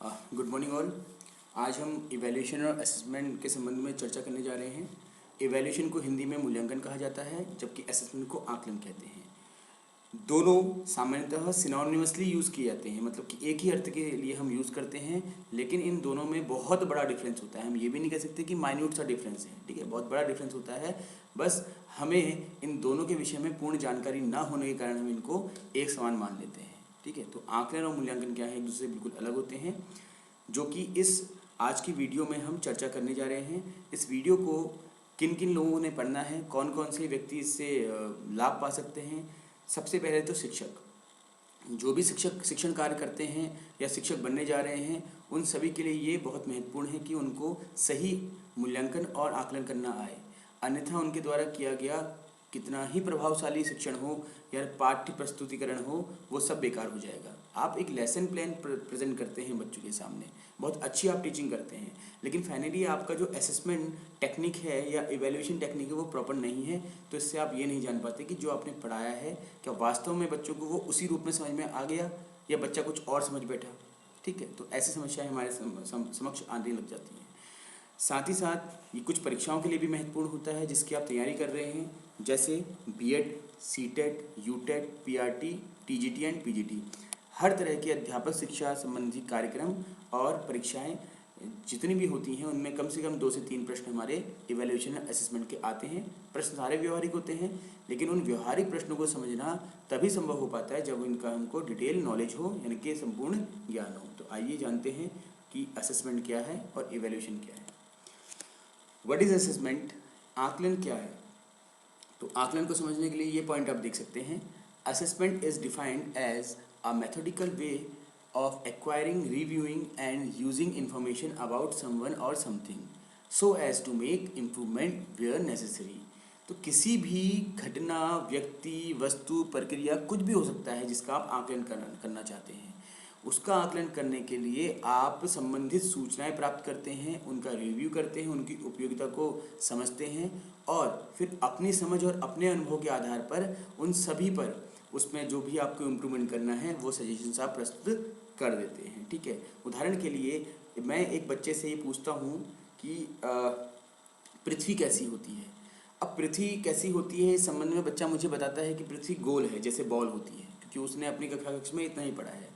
Good morning all. आज हम evaluation और असेसमेंट के संबंध में चर्चा करने जा रहे हैं। इवैल्यूएशन को हिंदी में मूल्यांकन कहा जाता है, जबकि असेसमेंट को आकलन कहते हैं। दोनों सामान्यतः सिनोनिमसली यूज़ किए जाते हैं, मतलब कि एक ही अर्थ के लिए हम यूज़ करते हैं, लेकिन इन दोनों में बहुत बड़ा डिफरेंस होता है। हम ये भी नहीं कह सकते कि माइन्यूट सा डिफरेंस है, ठीक है, बहुत बड़ा डिफरेंस होता है। बस हमें इन दोनों के विषय में पूर्ण जानकारी ना होने के कारण हम इनको एक समान मान लेते हैं, ठीक है। तो आकलन और मूल्यांकन क्या है, एक दूसरे से बिल्कुल अलग होते हैं, जो कि इस आज की वीडियो में हम चर्चा करने जा रहे हैं। इस वीडियो को किन किन लोगों ने पढ़ना है, कौन कौन से व्यक्ति इससे लाभ पा सकते हैं। सबसे पहले तो शिक्षक, जो भी शिक्षक शिक्षण कार्य करते हैं या शिक्षक बनने जा रहे हैं, उन सभी के लिए ये बहुत महत्वपूर्ण है कि उनको सही मूल्यांकन और आकलन करना आए। अन्यथा उनके द्वारा किया गया कितना ही प्रभावशाली शिक्षण हो या पाठ्य प्रस्तुतिकरण हो, वो सब बेकार हो जाएगा। आप एक लेसन प्लान प्रेजेंट करते हैं बच्चों के सामने, बहुत अच्छी आप टीचिंग करते हैं, लेकिन फाइनली आपका जो असेसमेंट टेक्निक है या इवैल्यूएशन टेक्निक है वो प्रॉपर नहीं है, तो इससे आप ये नहीं जान पाते कि जो आपने पढ़ाया है क्या वास्तव में बच्चों को वो उसी रूप में समझ में आ गया या बच्चा कुछ और समझ बैठा, ठीक है। तो ऐसी समस्याएं हमारे समक्ष आने लग जाती हैं। साथ ही साथ ये कुछ परीक्षाओं के लिए भी महत्वपूर्ण होता है जिसकी आप तैयारी कर रहे हैं, जैसे BEd, CTET, UTET, PRT, TGT and PGT. हर तरह के अध्यापक शिक्षा संबंधी कार्यक्रम और परीक्षाएं जितनी भी होती हैं, उनमें कम से कम 2 से 3 प्रश्न हमारे इवैल्यूएशन असेसमेंट के आते हैं। प्रश्न सारे व्यवहारिक होते हैं, लेकिन उन व्यवहारिक प्रश्नों को समझना तभी संभव हो पाता है जब उनका हमको डिटेल नॉलेज हो, यानी कि संपूर्ण ज्ञान हो। तो आइए जानते हैं कि असेसमेंट क्या है और इवैल्यूएशन क्या है। What is assessment? आकलन क्या है? तो आकलन को समझने के लिए ये पॉइंट आप देख सकते हैं। Assessment is defined as a methodical way of acquiring, reviewing and using information about someone और something so as to make improvement where necessary. तो किसी भी घटना, व्यक्ति, वस्तु, प्रक्रिया, कुछ भी हो सकता है जिसका आप आकलन करना चाहते हैं। उसका आकलन करने के लिए आप संबंधित सूचनाएं प्राप्त करते हैं, उनका रिव्यू करते हैं, उनकी उपयोगिता को समझते हैं और फिर अपनी समझ और अपने अनुभव के आधार पर उन सभी पर उसमें जो भी आपको इम्प्रूवमेंट करना है वो सजेशंस आप प्रस्तुत कर देते हैं, ठीक है। उदाहरण के लिए मैं एक बच्चे से ये पूछता हूँ कि पृथ्वी कैसी होती है। अब पृथ्वी कैसी होती है इस संबंध में बच्चा मुझे बताता है कि पृथ्वी गोल है, जैसे बॉल होती है, क्योंकि उसने अपनी कक्षा में इतना ही पढ़ा है।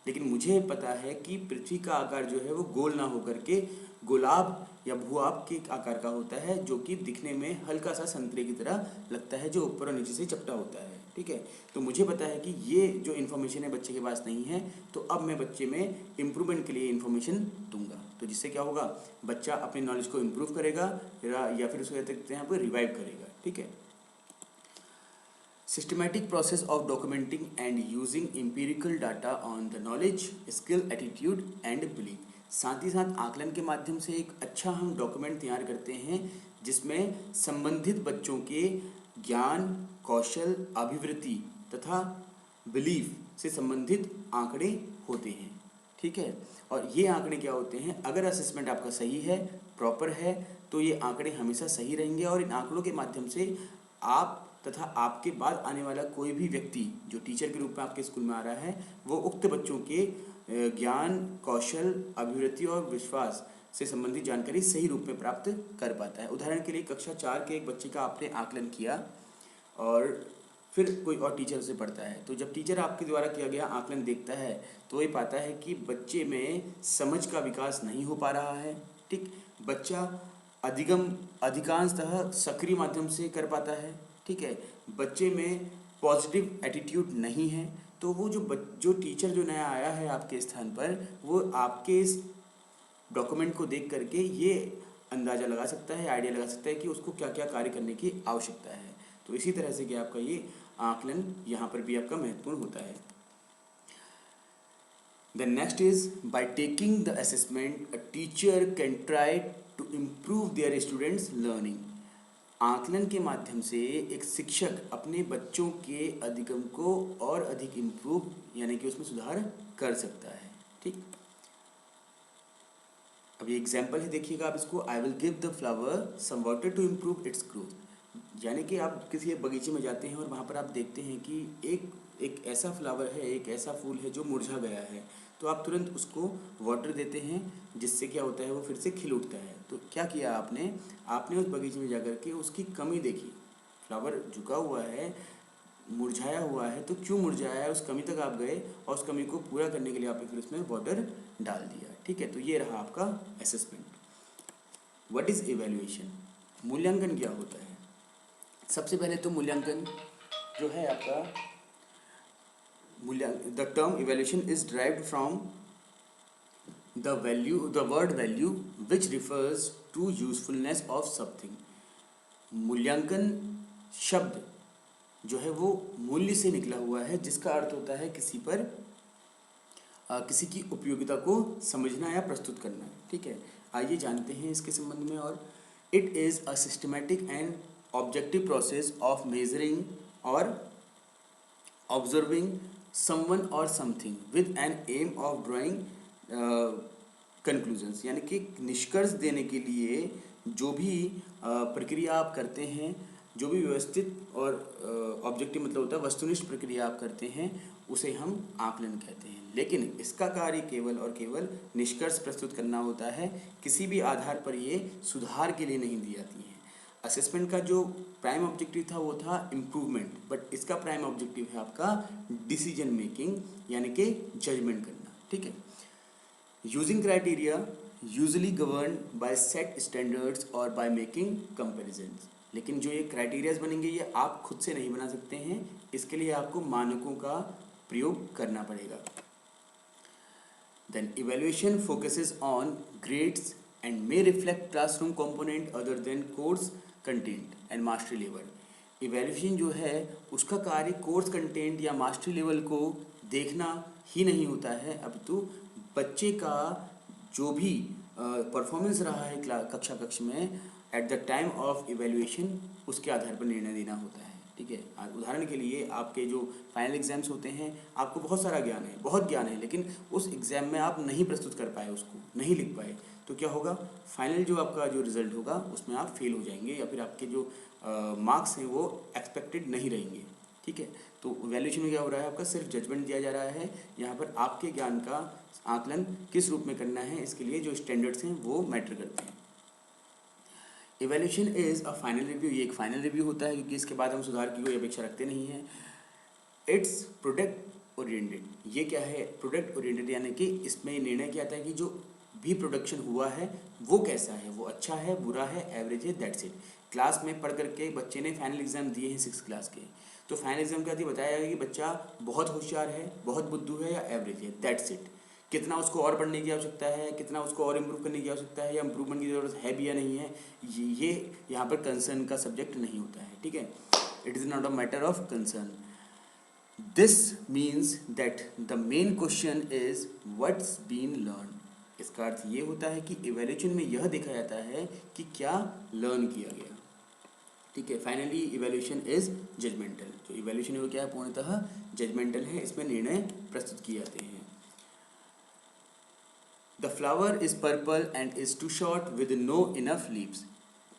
लेकिन मुझे पता है कि पृथ्वी का आकार जो है वो गोल ना होकर के गुलाब या भूआब के आकार का होता है, जो कि दिखने में हल्का सा संतरे की तरह लगता है, जो ऊपर और नीचे से चपटा होता है, ठीक है। तो मुझे पता है कि ये जो इन्फॉर्मेशन है बच्चे के पास नहीं है, तो अब मैं बच्चे में इम्प्रूवमेंट के लिए इन्फॉर्मेशन दूंगा। तो जिससे क्या होगा, बच्चा अपनी नॉलेज को इम्प्रूव करेगा या फिर उसको कहते हैं रिवाइव करेगा, ठीक है। Systematic process of documenting and using empirical data on the knowledge, skill, attitude and belief। साथ ही साथ आकलन के माध्यम से एक अच्छा हम डॉक्यूमेंट तैयार करते हैं जिसमें संबंधित बच्चों के ज्ञान, कौशल, अभिवृत्ति तथा बिलीफ से संबंधित आंकड़े होते हैं, ठीक है। और ये आंकड़े क्या होते हैं, अगर असेसमेंट आपका सही है, प्रॉपर है, तो ये आंकड़े हमेशा सही रहेंगे और इन आंकड़ों के माध्यम से आप तथा आपके बाद आने वाला कोई भी व्यक्ति जो टीचर के रूप में आपके स्कूल में आ रहा है, वो उक्त बच्चों के ज्ञान, कौशल, अभिवृत्ति और विश्वास से संबंधित जानकारी सही रूप में प्राप्त कर पाता है। उदाहरण के लिए कक्षा 4 के एक बच्चे का आपने आकलन किया और फिर कोई और टीचर उसे पढ़ता है, तो जब टीचर आपके द्वारा किया गया आकलन देखता है तो ये पाता है कि बच्चे में समझ का विकास नहीं हो पा रहा है, ठीक। बच्चा अधिकांशतः सक्रिय माध्यम से कर पाता है, ठीक है। बच्चे में पॉजिटिव एटीट्यूड नहीं है, तो वो जो टीचर जो नया आया है आपके स्थान पर, वो आपके इस डॉक्यूमेंट को देख करके ये अंदाज़ा लगा सकता है, आइडिया लगा सकता है कि उसको क्या क्या कार्य करने की आवश्यकता है। तो इसी तरह से कि आपका ये आकलन यहाँ पर भी आपका महत्वपूर्ण होता है। The next is by taking the assessment, a teacher can try to improve their students' learning। आकलन के माध्यम से एक शिक्षक अपने बच्चों के अधिगम को और अधिक इम्प्रूव यानी कि उसमें सुधार कर सकता है, ठीक। अब ये एग्जाम्पल है, देखिएगा आप इसको। I will give the flower some water to improve its growth. यानी कि आप किसी बगीचे में जाते हैं और वहाँ पर आप देखते हैं कि एक एक ऐसा फ्लावर है, एक ऐसा फूल है जो मुरझा गया है, तो आप तुरंत उसको वाटर देते हैं, जिससे क्या होता है वो फिर से खिल उठता है। तो क्या किया आपने, आपने उस बगीचे में जाकर के उसकी कमी देखी, फ्लावर झुका हुआ है, मुरझाया हुआ है, तो क्यों मुरझाया है उस कमी तक आप गए और उस कमी को पूरा करने के लिए आपने फिर उसमें वाटर डाल दिया। ठीक है, तो ये रहा आपका असेसमेंट। व्हाट इज़ इवैल्यूएशन, मूल्यांकन क्या होता है। सबसे पहले तो मूल्यांकन जो है आपका the term evaluation is derived from the word value which refers to usefulness of something. मूल्यांकन शब्द जो है वो मूल्य से निकला हुआ है, जिसका अर्थ होता है किसी पर किसी की उपयोगिता को समझना या प्रस्तुत करना। ठीक है, आइए जानते हैं इसके संबंध में। और it is a systematic and objective process of measuring और ऑब्जर्विंग समवन और something with an aim of drawing conclusions, यानी कि निष्कर्ष देने के लिए जो भी प्रक्रिया आप करते हैं, जो भी व्यवस्थित और ऑब्जेक्टिव मतलब होता है वस्तुनिष्ठ प्रक्रिया आप करते हैं, उसे हम आकलन कहते हैं। लेकिन इसका कार्य केवल और केवल निष्कर्ष प्रस्तुत करना होता है, किसी भी आधार पर ये सुधार के लिए नहीं दी जाती हैं। असेसमेंट का जो प्राइम ऑब्जेक्टिव था वो था इम्प्रूवमेंट, बट इसका प्राइम ऑब्जेक्टिव है आपका डिसीजन मेकिंग, यानी कि जजमेंट करना। ठीक है, using criteria usually govern by set standards और बाय मेकिंग कंपेरिजन्स। लेकिन जो ये क्राइटेरियाज बनेंगे ये आप खुद से नहीं बना सकते हैं, इसके लिए आपको मानकों का प्रयोग करना पड़ेगा। Then evaluation focuses on grades and may reflect classroom component other than course content and mastery level. Evaluation जो है उसका कार्य कोर्स कंटेंट या मास्टरी लेवल को देखना ही नहीं होता है, अपितु बच्चे का जो भी परफॉर्मेंस रहा है कक्षा कक्ष में at the time of evaluation, उसके आधार पर निर्णय देना होता है। ठीक है, उदाहरण के लिए आपके जो फाइनल एग्जाम्स होते हैं, आपको बहुत सारा ज्ञान है, बहुत ज्ञान है, लेकिन उस एग्ज़ाम में आप नहीं प्रस्तुत कर पाए, उसको नहीं लिख पाए, तो क्या होगा, फाइनल जो आपका जो रिज़ल्ट होगा उसमें आप फेल हो जाएंगे, या फिर आपके जो मार्क्स हैं वो एक्सपेक्टेड नहीं रहेंगे। ठीक है, तो वैल्यूएशन में क्या हो रहा है, आपका सिर्फ जजमेंट दिया जा रहा है, यहाँ पर आपके ज्ञान का आकलन किस रूप में करना है, इसके लिए जो स्टैंडर्ड्स हैं वो मैटर करते हैं। Evaluation is a final review, ये एक फाइनल रिव्यू होता है, क्योंकि इसके बाद हम सुधार की कोई अपेक्षा रखते नहीं हैं। इट्स प्रोडक्ट ओरिएंटेड, ये क्या है, प्रोडक्ट ओरिएंटेड, यानी कि इसमें निर्णय किया जाता है कि जो भी प्रोडक्शन हुआ है वो कैसा है, वो अच्छा है, बुरा है, एवरेज है, दैट्स इट। क्लास में पढ़ करके बच्चे ने फाइनल एग्जाम दिए हैं 6th क्लास के, तो फाइनल एग्जाम क्या थी, बताया गया कि बच्चा बहुत होशियार है, बहुत बुद्धू है, या एवरेज है, दैट्स इट। कितना उसको और पढ़ने की आवश्यकता है, कितना उसको और इम्प्रूव करने की आवश्यकता है, या इम्प्रूवमेंट की ज़रूरत है भी या नहीं है, ये यहाँ पर कंसर्न का सब्जेक्ट नहीं होता है। ठीक है, it is not a matter of concern. This means that the main question is what's been learn. इसका अर्थ ये होता है कि इवैल्यूएशन में यह देखा जाता है कि क्या लर्न किया गया। ठीक है, फाइनली इवैल्यूएशन इज जजमेंटल, जो इवैल्यूएशन है वो क्या है, पूर्णतः जजमेंटल है, इसमें निर्णय प्रस्तुत किए जाते हैं। The flower is purple and is too short with no enough leaves.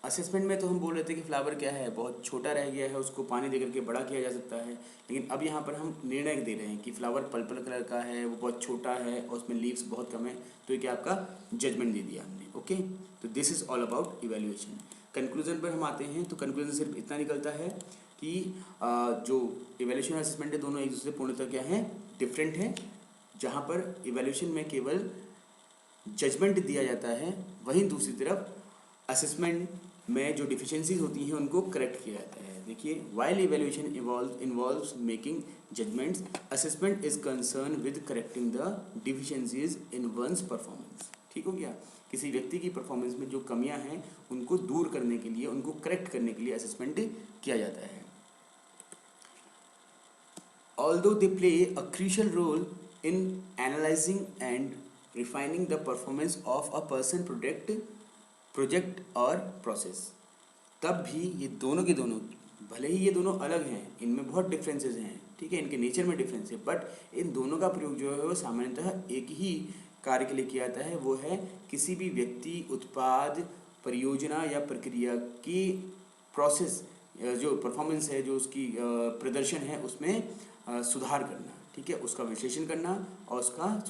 असेसमेंट में तो हम बोल रहे थे कि फ्लावर क्या है, बहुत छोटा रह गया है, उसको पानी दे करके बड़ा किया जा सकता है, लेकिन अब यहाँ पर हम निर्णय दे रहे हैं कि फ्लावर पर्पल कलर का है, वो बहुत छोटा है और उसमें लीव्स बहुत कम है, तो ये क्या आपका जजमेंट दे दिया हमने। ओके, तो this is all about evaluation. Conclusion पर हम आते हैं, तो कंक्लूजन सिर्फ इतना निकलता है कि जो इवैल्यूएशन और असेसमेंट है दोनों एक दूसरे से पूर्णतः क्या है, डिफरेंट है। जहाँ पर इवैल्यूएशन में केवल जजमेंट दिया जाता है, वहीं दूसरी तरफ असेसमेंट में जो डिफिशिएंसीज होती हैं उनको करेक्ट किया जाता है। देखिए, while evaluation involves making judgments, assessment is concern with correcting the deficiencies in one's performance. ठीक हो गया, किसी व्यक्ति की परफॉर्मेंस में जो कमियां हैं उनको दूर करने के लिए, उनको करेक्ट करने के लिए असेसमेंट किया जाता है। Although they play a crucial role in analyzing and refining the performance of a person, project और प्रोसेस, तब भी ये दोनों के दोनों, भले ही ये दोनों अलग हैं, इनमें बहुत डिफरेंसेस हैं, ठीक है, इनके नेचर में डिफरेंस है, बट इन दोनों का प्रयोग जो है वो सामान्यतः एक ही कार्य के लिए किया जाता है, वो है किसी भी व्यक्ति, उत्पाद, परियोजना या प्रक्रिया की प्रोसेस, जो परफॉर्मेंस है, जो उसकी प्रदर्शन है, उसमें सुधार करना, ठीक है, उसका विश्लेषण करना और उसका